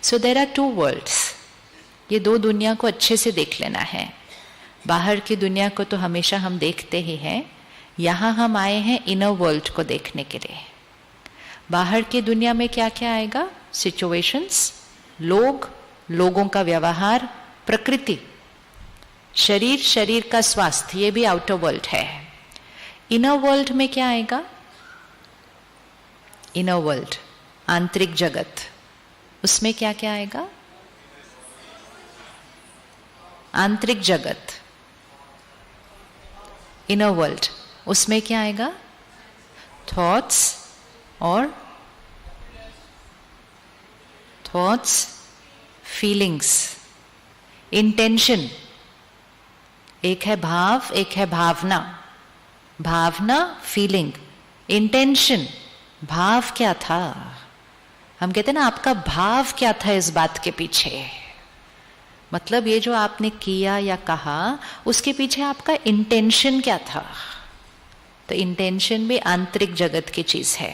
So there are two worlds. ये दो दुनिया को अच्छे से देख लेना है। बाहर की दुनिया को तो हमेशा हम देखते ही हैं, यहाँ हम आए हैं इनर वर्ल्ड को देखने के लिए। बाहर की दुनिया में क्या क्या आएगा? सिचुएशंस, लोग, लोगों का व्यवहार, प्रकृति, शरीर, शरीर का स्वास्थ्य, ये भी आउटर वर्ल्ड है। इनर वर्ल्ड में क्या आएगा? इनर वर्ल्ड, आंतरिक जगत, उसमें क्या क्या आएगा? आंतरिक जगत, इनर वर्ल्ड, उसमें क्या आएगा? थॉट्स और फीलिंग्स, इंटेंशन। एक है भाव, एक है भावना। भावना, फीलिंग, इंटेंशन, भाव क्या था? हम कहते हैं ना, आपका भाव क्या था इस बात के पीछे? मतलब ये जो आपने किया या कहा, उसके पीछे आपका इंटेंशन क्या था? तो इंटेंशन भी आंतरिक जगत की चीज है।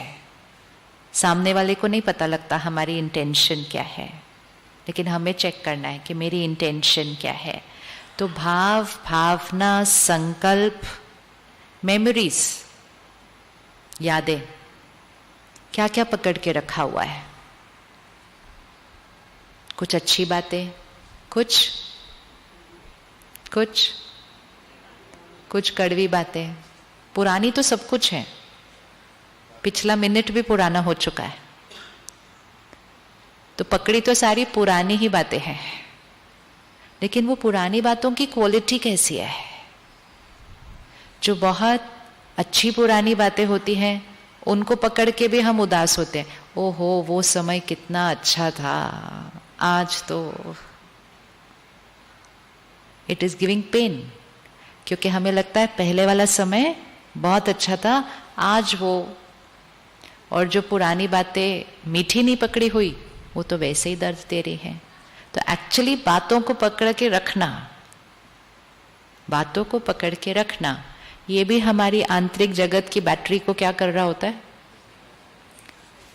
सामने वाले को नहीं पता लगता हमारी इंटेंशन क्या है, लेकिन हमें चेक करना है कि मेरी इंटेंशन क्या है। तो भाव, भावना, संकल्प, मेमोरीज, यादें, क्या क्या पकड़ के रखा हुआ है? कुछ अच्छी बातें, कुछ कड़वी बातें। पुरानी तो सब कुछ है, पिछला मिनट भी पुराना हो चुका है, तो पकड़ी तो सारी पुरानी ही बातें हैं। लेकिन वो पुरानी बातों की क्वालिटी कैसी है? जो बहुत अच्छी पुरानी बातें होती हैं, उनको पकड़ के भी हम उदास होते हैं। ओहो, वो समय कितना अच्छा था, आज तो इट इज गिविंग पेन, क्योंकि हमें लगता है पहले वाला समय बहुत अच्छा था, आज वो। और जो पुरानी बातें मीठी नहीं पकड़ी हुई, वो तो वैसे ही दर्द दे रही है। तो एक्चुअली बातों को पकड़ के रखना, बातों को पकड़ के रखना, ये भी हमारी आंतरिक जगत की बैटरी को क्या कर रहा होता है?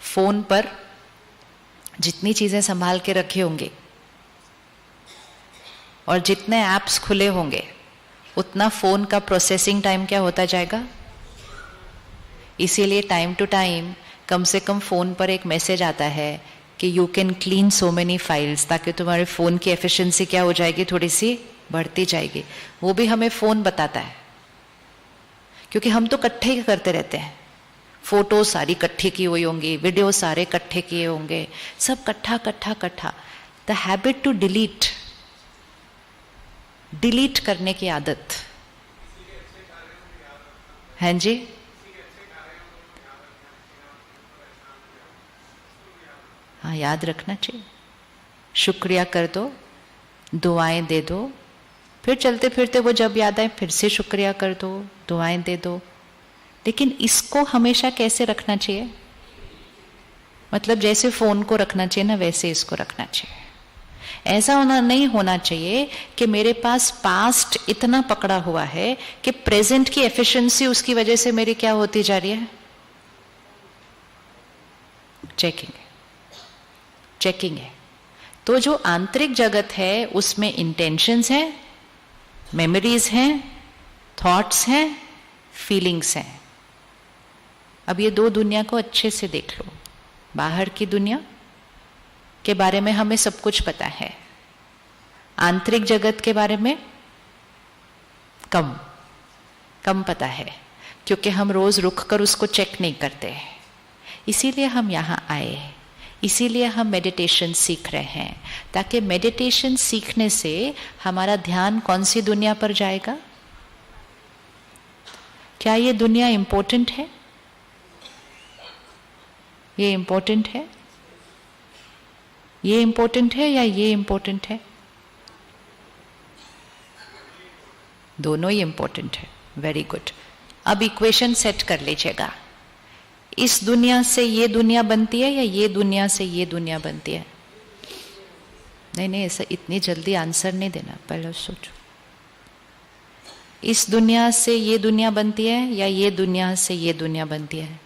फोन पर जितनी चीजें संभाल के रखे होंगे और जितने ऐप्स खुले होंगे, उतना फोन का प्रोसेसिंग टाइम क्या होता जाएगा? इसीलिए टाइम टू टाइम कम से कम फोन पर एक मैसेज आता है कि you can clean so many files, ताकि तुम्हारे फोन की एफिशिएंसी क्या हो जाएगी? थोड़ी सी बढ़ती जाएगी। वो भी हमें फोन बताता है, क्योंकि हम तो इकट्ठे ही करते रहते हैं। फोटो सारी इकट्ठी की हुई होंगी, वीडियो सारे इकट्ठे किए होंगे, सब कट्ठा। द हैबिट टू डिलीट करने की आदत है जी। हाँ, याद रखना चाहिए। शुक्रिया कर दो, दुआएं दे दो, फिर चलते फिरते वो जब याद आए फिर से शुक्रिया कर दो, दुआएं दे दो। लेकिन इसको हमेशा कैसे रखना चाहिए? मतलब जैसे फोन को रखना चाहिए ना, वैसे इसको रखना चाहिए। ऐसा नहीं होना चाहिए कि मेरे पास पास्ट इतना पकड़ा हुआ है कि प्रेजेंट की एफिशिएंसी उसकी वजह से मेरी क्या होती जा रही है? चेकिंग है। तो जो आंतरिक जगत है, उसमें इंटेंशंस हैं, मेमोरीज हैं, थॉट्स हैं, फीलिंग्स हैं। अब ये दो दुनिया को अच्छे से देख लो। बाहर की दुनिया के बारे में हमें सब कुछ पता है, आंतरिक जगत के बारे में कम पता है, क्योंकि हम रोज रुक कर उसको चेक नहीं करते। इसीलिए हम यहाँ आए, इसीलिए हम मेडिटेशन सीख रहे हैं, ताकि मेडिटेशन सीखने से हमारा ध्यान कौन सी दुनिया पर जाएगा? क्या ये दुनिया इंपॉर्टेंट है? ये इंपॉर्टेंट है? ये इंपॉर्टेंट है या ये इंपॉर्टेंट है? दोनों ही इंपॉर्टेंट है। Very good. अब इक्वेशन सेट कर लीजिएगा। इस दुनिया से ये दुनिया बनती है या ये दुनिया से ये दुनिया बनती है? नहीं, ऐसा इतनी जल्दी आंसर नहीं देना, पहले सोचो। इस दुनिया से ये दुनिया बनती है या ये दुनिया से ये दुनिया बनती है?